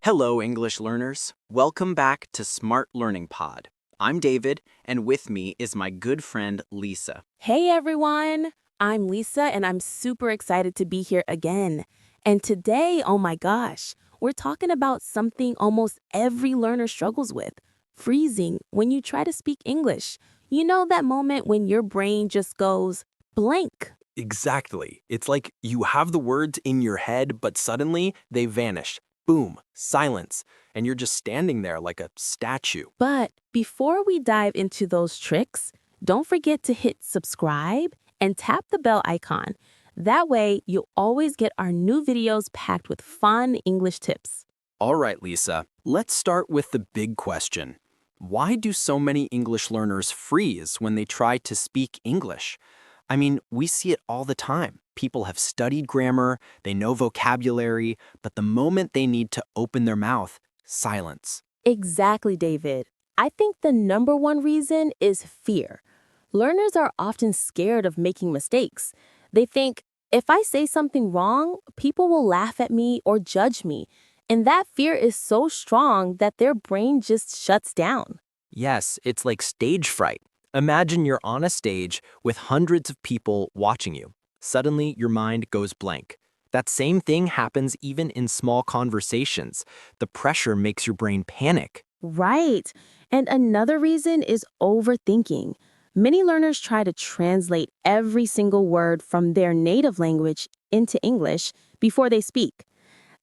Hello, English learners. Welcome back to Smart Learning Pod. I'm David, and with me is my good friend Lisa. Hey everyone, I'm Lisa and I'm super excited to be here again. And today, oh my gosh, we're talking about something almost every learner struggles with, freezing when you try to speak English. You know that moment when your brain just goes blank? Exactly. It's like you have the words in your head, but suddenly they vanish. Boom, silence. And you're just standing there like a statue. But before we dive into those tricks, don't forget to hit subscribe and tap the bell icon. That way, you'll always get our new videos packed with fun English tips. All right, Lisa, let's start with the big question. Why do so many English learners freeze when they try to speak English? I mean, we see it all the time. People have studied grammar, they know vocabulary, but the moment they need to open their mouth, silence. Exactly, David. I think the number one reason is fear. Learners are often scared of making mistakes. They think, if I say something wrong, people will laugh at me or judge me. And that fear is so strong that their brain just shuts down. Yes, it's like stage fright. Imagine you're on a stage with hundreds of people watching you. Suddenly, your mind goes blank. That same thing happens even in small conversations. The pressure makes your brain panic. Right. And another reason is overthinking. Many learners try to translate every single word from their native language into English before they speak.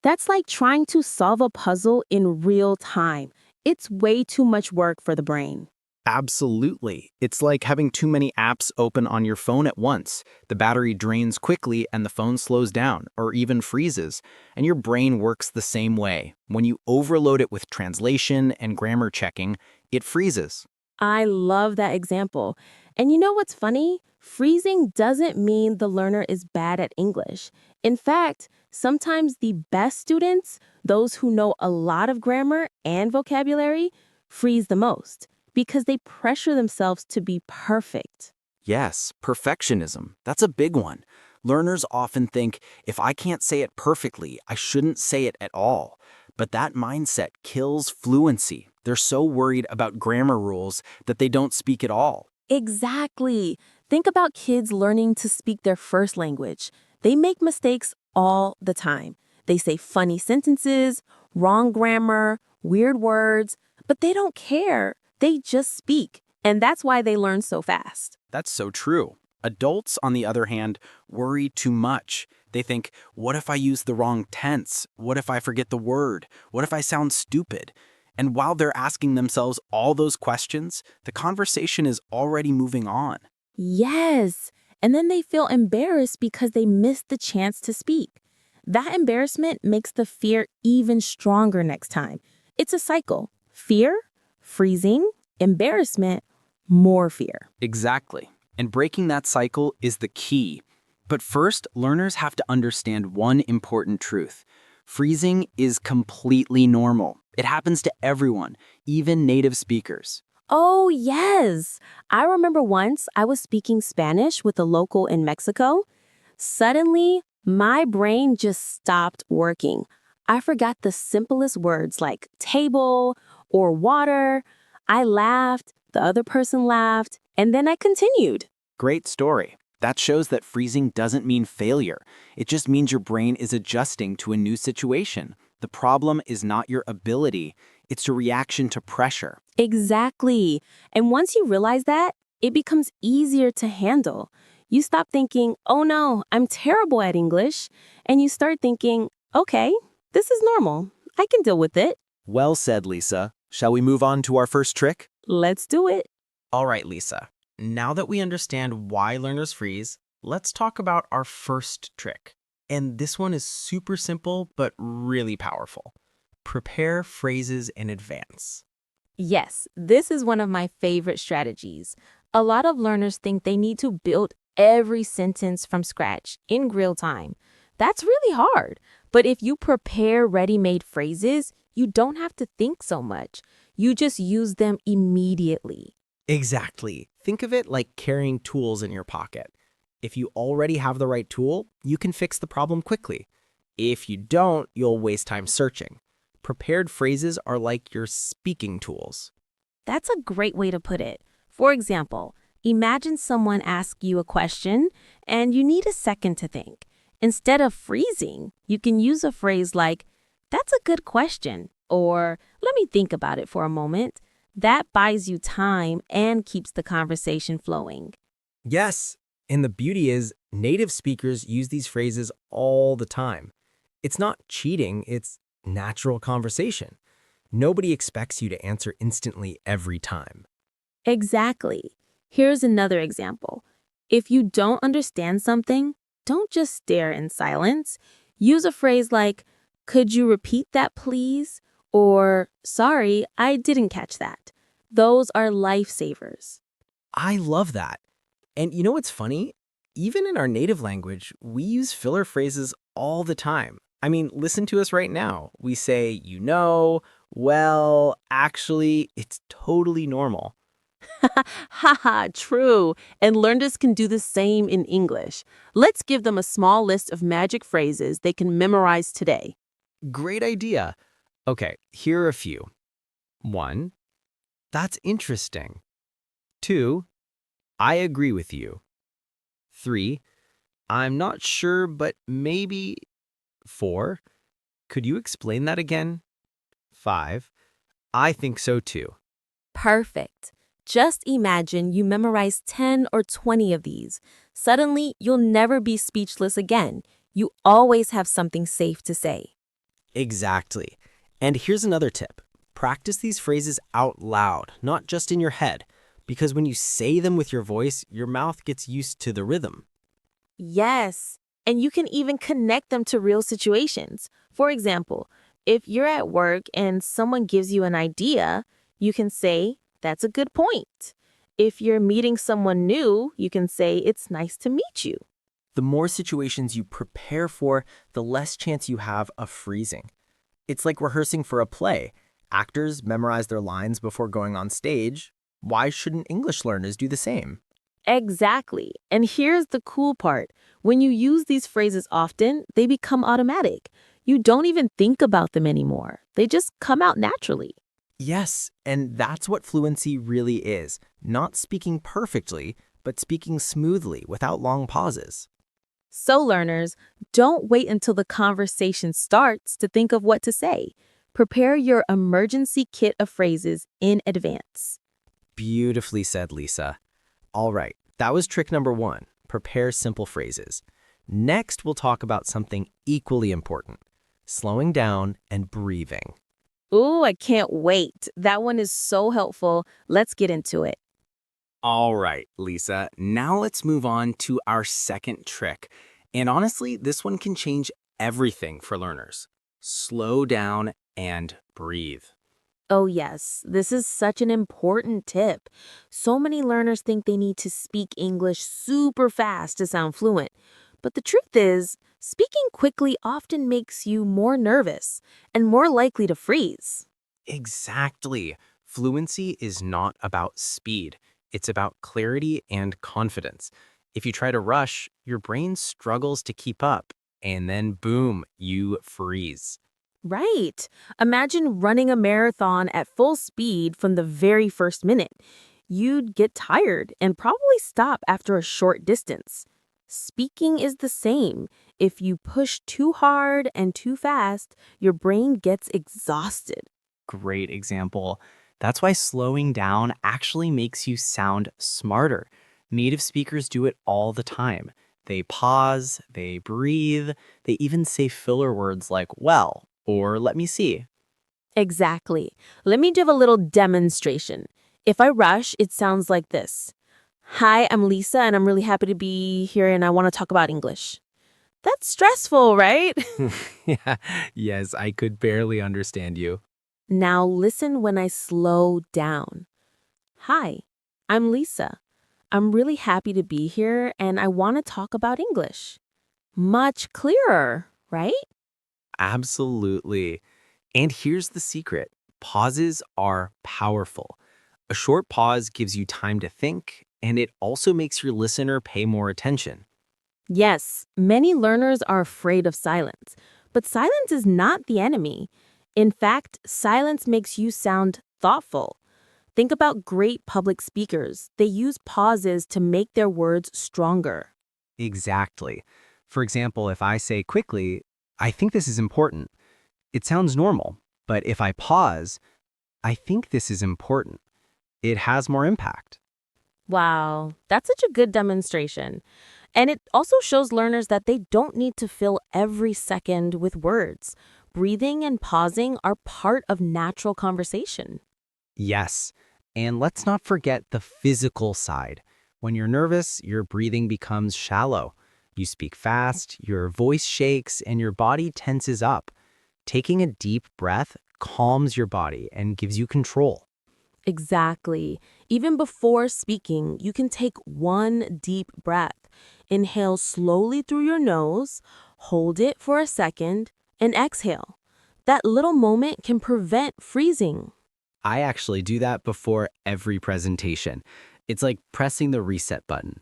That's like trying to solve a puzzle in real time. It's way too much work for the brain. Absolutely. It's like having too many apps open on your phone at once. The battery drains quickly and the phone slows down or even freezes. And your brain works the same way. When you overload it with translation and grammar checking, it freezes. I love that example. And you know what's funny? Freezing doesn't mean the learner is bad at English. In fact, sometimes the best students, those who know a lot of grammar and vocabulary, freeze the most because they pressure themselves to be perfect. Yes, perfectionism. That's a big one. Learners often think, if I can't say it perfectly, I shouldn't say it at all. But that mindset kills fluency. They're so worried about grammar rules that they don't speak at all. Exactly. Think about kids learning to speak their first language. They make mistakes all the time. They say funny sentences, wrong grammar, weird words, but they don't care. They just speak. And that's why they learn so fast. That's so true. Adults, on the other hand, worry too much. They think, what if I use the wrong tense? What if I forget the word? What if I sound stupid? And while they're asking themselves all those questions, the conversation is already moving on. Yes. And then they feel embarrassed because they missed the chance to speak. That embarrassment makes the fear even stronger next time. It's a cycle. Fear, freezing, embarrassment, more fear. Exactly. And breaking that cycle is the key. But first, learners have to understand one important truth. Freezing is completely normal. It happens to everyone, even native speakers. Oh, yes. I remember once I was speaking Spanish with a local in Mexico. Suddenly, my brain just stopped working. I forgot the simplest words like table or water. I laughed, the other person laughed, and then I continued. Great story. That shows that freezing doesn't mean failure. It just means your brain is adjusting to a new situation. The problem is not your ability, it's your reaction to pressure. Exactly. And once you realize that, it becomes easier to handle. You stop thinking, oh no, I'm terrible at English. And you start thinking, okay, this is normal. I can deal with it. Well said, Lisa. Shall we move on to our first trick? Let's do it. All right, Lisa. Now that we understand why learners freeze, let's talk about our first trick. And this one is super simple, but really powerful. Prepare phrases in advance. Yes, this is one of my favorite strategies. A lot of learners think they need to build every sentence from scratch in real time. That's really hard. But if you prepare ready-made phrases, you don't have to think so much. You just use them immediately. Exactly. Think of it like carrying tools in your pocket. If you already have the right tool, you can fix the problem quickly. If you don't, you'll waste time searching. Prepared phrases are like your speaking tools. That's a great way to put it. For example, imagine someone asks you a question and you need a second to think. Instead of freezing, you can use a phrase like, "That's a good question," or "Let me think about it for a moment." That buys you time and keeps the conversation flowing. Yes, and the beauty is native speakers use these phrases all the time. It's not cheating, it's natural conversation. Nobody expects you to answer instantly every time. Exactly. Here's another example. If you don't understand something, don't just stare in silence. Use a phrase like, "Could you repeat that, please?" Or, "Sorry, I didn't catch that." Those are lifesavers. I love that. And you know what's funny? Even in our native language, we use filler phrases all the time. I mean, listen to us right now. We say, well, actually, it's totally normal. Haha, true. And learners can do the same in English. Let's give them a small list of magic phrases they can memorize today. Great idea. Okay, here are a few. 1. That's interesting. 2. I agree with you. 3. I'm not sure, but maybe. 4. Could you explain that again? 5. I think so too. Perfect. Just imagine you memorize 10 or 20 of these. Suddenly, you'll never be speechless again. You always have something safe to say. Exactly. And here's another tip. Practice these phrases out loud, not just in your head, because when you say them with your voice, your mouth gets used to the rhythm. Yes, and you can even connect them to real situations. For example, if you're at work and someone gives you an idea, you can say, "That's a good point." If you're meeting someone new, you can say, "It's nice to meet you." The more situations you prepare for, the less chance you have of freezing. It's like rehearsing for a play. Actors memorize their lines before going on stage. Why shouldn't English learners do the same? Exactly. And here's the cool part. When you use these phrases often, they become automatic. You don't even think about them anymore. They just come out naturally. Yes, and that's what fluency really is. Not speaking perfectly, but speaking smoothly without long pauses. So, learners, don't wait until the conversation starts to think of what to say. Prepare your emergency kit of phrases in advance. Beautifully said, Lisa. All right, that was trick number 1. Prepare simple phrases. Next, we'll talk about something equally important, slowing down and breathing. Ooh, I can't wait. That one is so helpful. Let's get into it. All right, Lisa, now let's move on to our second trick. And honestly, this one can change everything for learners. Slow down and breathe. Oh, yes, this is such an important tip. So many learners think they need to speak English super fast to sound fluent. But the truth is, speaking quickly often makes you more nervous and more likely to freeze. Exactly. Fluency is not about speed. It's about clarity and confidence. If you try to rush, your brain struggles to keep up, and then boom, you freeze. Right. Imagine running a marathon at full speed from the very first minute. You'd get tired and probably stop after a short distance. Speaking is the same. If you push too hard and too fast, your brain gets exhausted. Great example. That's why slowing down actually makes you sound smarter. Native speakers do it all the time. They pause, they breathe, they even say filler words like well or let me see. Exactly. Let me give a little demonstration. If I rush, it sounds like this. "Hi, I'm Lisa, and I'm really happy to be here, and I want to talk about English." That's stressful, right? Yeah, yes, I could barely understand you. Now listen when I slow down. "Hi, I'm Lisa. I'm really happy to be here, and I want to talk about English." Much clearer, right? Absolutely. And here's the secret. Pauses are powerful. A short pause gives you time to think, and it also makes your listener pay more attention. Yes, many learners are afraid of silence, but silence is not the enemy. In fact, silence makes you sound thoughtful. Think about great public speakers. They use pauses to make their words stronger. Exactly. For example, if I say quickly, I think this is important, it sounds normal. But if I pause, I think this is important, it has more impact. Wow, that's such a good demonstration. And it also shows learners that they don't need to fill every second with words. Breathing and pausing are part of natural conversation. Yes. And let's not forget the physical side. When you're nervous, your breathing becomes shallow. You speak fast, your voice shakes, and your body tenses up. Taking a deep breath calms your body and gives you control. Exactly. Even before speaking, you can take one deep breath. Inhale slowly through your nose, hold it for a second, and exhale. That little moment can prevent freezing. I actually do that before every presentation. It's like pressing the reset button.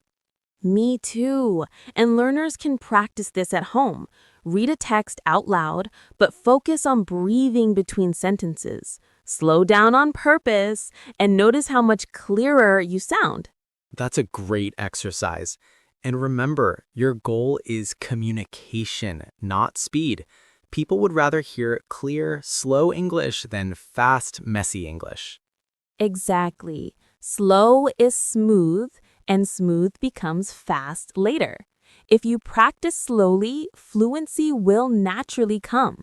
Me too. And learners can practice this at home. Read a text out loud, but focus on breathing between sentences. Slow down on purpose and notice how much clearer you sound. That's a great exercise. And remember, your goal is communication, not speed. People would rather hear clear, slow English than fast, messy English. Exactly. Slow is smooth, and smooth becomes fast later. If you practice slowly, fluency will naturally come.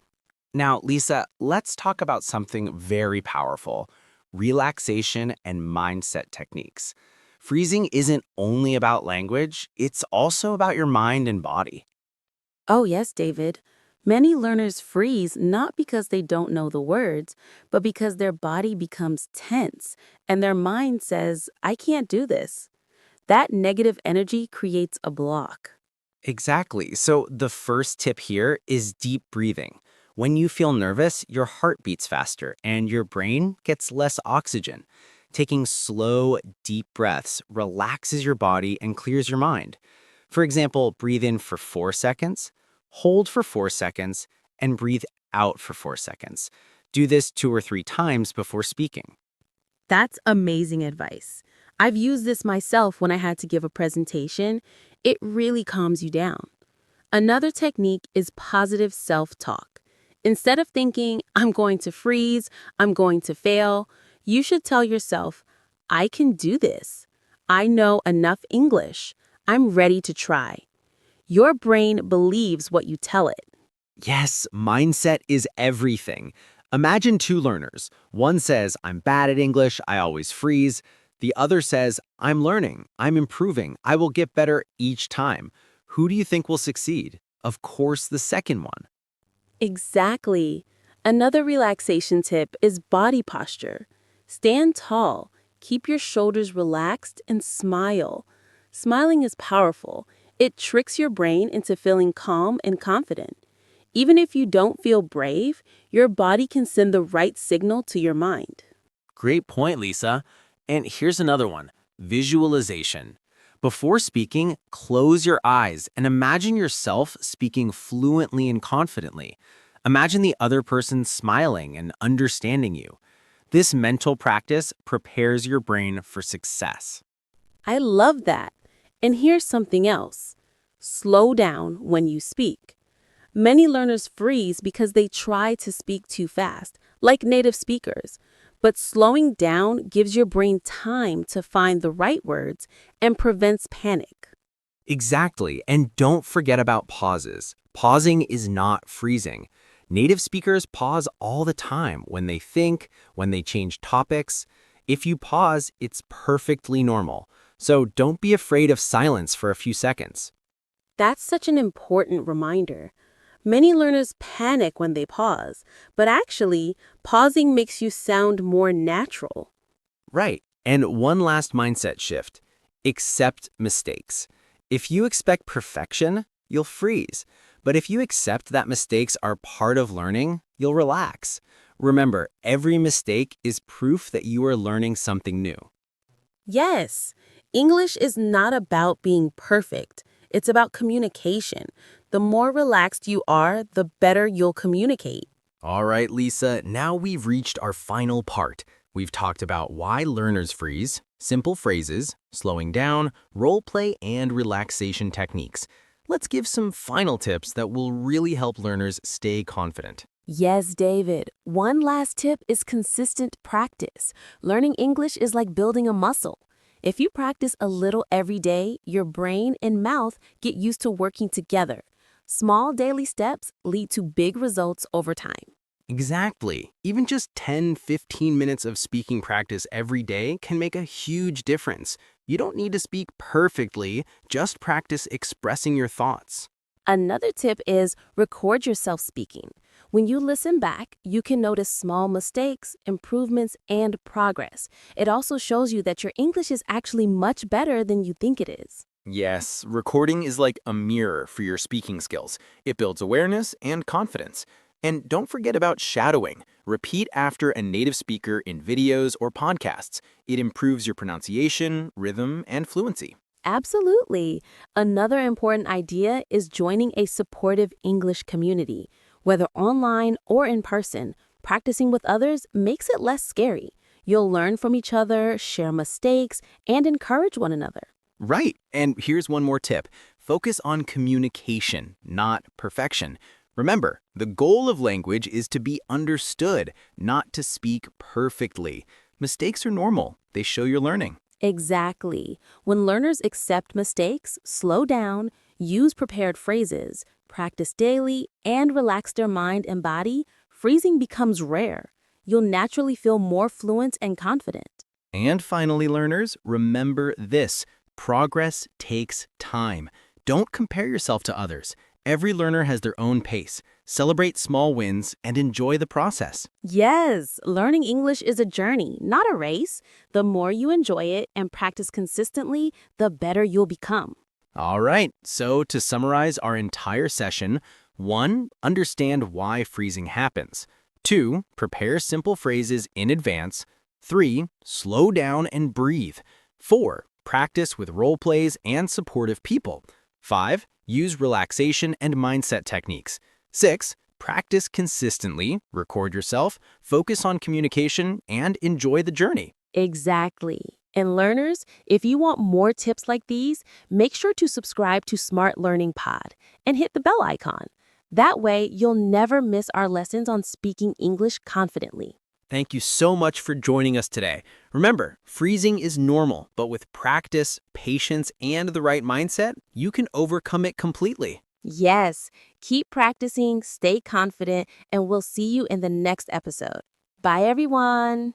Now, Lisa, let's talk about something very powerful: relaxation and mindset techniques. Freezing isn't only about language, it's also about your mind and body. Oh, yes, David. Many learners freeze not because they don't know the words, but because their body becomes tense and their mind says, I can't do this. That negative energy creates a block. Exactly. So, the first tip here is deep breathing. When you feel nervous, your heart beats faster and your brain gets less oxygen. Taking slow, deep breaths relaxes your body and clears your mind. For example, breathe in for 4 seconds, hold for 4 seconds, and breathe out for 4 seconds. Do this 2 or 3 times before speaking. That's amazing advice. I've used this myself when I had to give a presentation. It really calms you down. Another technique is positive self-talk. Instead of thinking, I'm going to freeze, I'm going to fail, you should tell yourself, I can do this. I know enough English. I'm ready to try. Your brain believes what you tell it. Yes, mindset is everything. Imagine two learners. One says, I'm bad at English, I always freeze. The other says, I'm learning, I'm improving, I will get better each time. Who do you think will succeed? Of course, the second one. Exactly. Another relaxation tip is body posture. Stand tall, keep your shoulders relaxed, and smile. Smiling is powerful. It tricks your brain into feeling calm and confident. Even if you don't feel brave, your body can send the right signal to your mind. Great point, Lisa. And here's another one: visualization. Before speaking, close your eyes and imagine yourself speaking fluently and confidently. Imagine the other person smiling and understanding you. This mental practice prepares your brain for success. I love that. And here's something else. Slow down when you speak. Many learners freeze because they try to speak too fast, like native speakers. But slowing down gives your brain time to find the right words and prevents panic. Exactly, and don't forget about pauses. Pausing is not freezing. Native speakers pause all the time when they think, when they change topics. If you pause, it's perfectly normal. So don't be afraid of silence for a few seconds. That's such an important reminder. Many learners panic when they pause, but actually, pausing makes you sound more natural. Right. And one last mindset shift: accept mistakes. If you expect perfection, you'll freeze. But if you accept that mistakes are part of learning, you'll relax. Remember, every mistake is proof that you are learning something new. Yes, English is not about being perfect. It's about communication. The more relaxed you are, the better you'll communicate. All right, Lisa, now we've reached our final part. We've talked about why learners freeze, simple phrases, slowing down, role play, and relaxation techniques. Let's give some final tips that will really help learners stay confident. Yes, David. One last tip is consistent practice. Learning English is like building a muscle. If you practice a little every day, your brain and mouth get used to working together. Small daily steps lead to big results over time. Exactly. Even just 10-15 minutes of speaking practice every day can make a huge difference. You don't need to speak perfectly, just practice expressing your thoughts. Another tip is record yourself speaking. When you listen back, you can notice small mistakes, improvements, and progress. It also shows you that your English is actually much better than you think it is. Yes, recording is like a mirror for your speaking skills. It builds awareness and confidence. And don't forget about shadowing. Repeat after a native speaker in videos or podcasts. It improves your pronunciation, rhythm, and fluency. Absolutely. Another important idea is joining a supportive English community. Whether online or in person, practicing with others makes it less scary. You'll learn from each other, share mistakes, and encourage one another. Right. And here's one more tip. Focus on communication, not perfection. Remember, the goal of language is to be understood, not to speak perfectly. Mistakes are normal. They show you're learning. Exactly. When learners accept mistakes, slow down, use prepared phrases, practice daily, and relax their mind and body, freezing becomes rare. You'll naturally feel more fluent and confident. And finally, learners, remember this. Progress takes time. Don't compare yourself to others. Every learner has their own pace. Celebrate small wins and enjoy the process. Yes, learning English is a journey, not a race. The more you enjoy it and practice consistently, the better you'll become. All right, so to summarize our entire session, 1. Understand why freezing happens. 2. Prepare simple phrases in advance. 3. Slow down and breathe. 4. Practice with role plays and supportive people. 5. Use relaxation and mindset techniques. 6. Practice consistently, record yourself, focus on communication, and enjoy the journey. Exactly. And learners, if you want more tips like these, make sure to subscribe to Smart Learning Pod and hit the bell icon. That way, you'll never miss our lessons on speaking English confidently. Thank you so much for joining us today. Remember, freezing is normal, but with practice, patience, and the right mindset, you can overcome it completely. Yes, keep practicing, stay confident, and we'll see you in the next episode. Bye, everyone.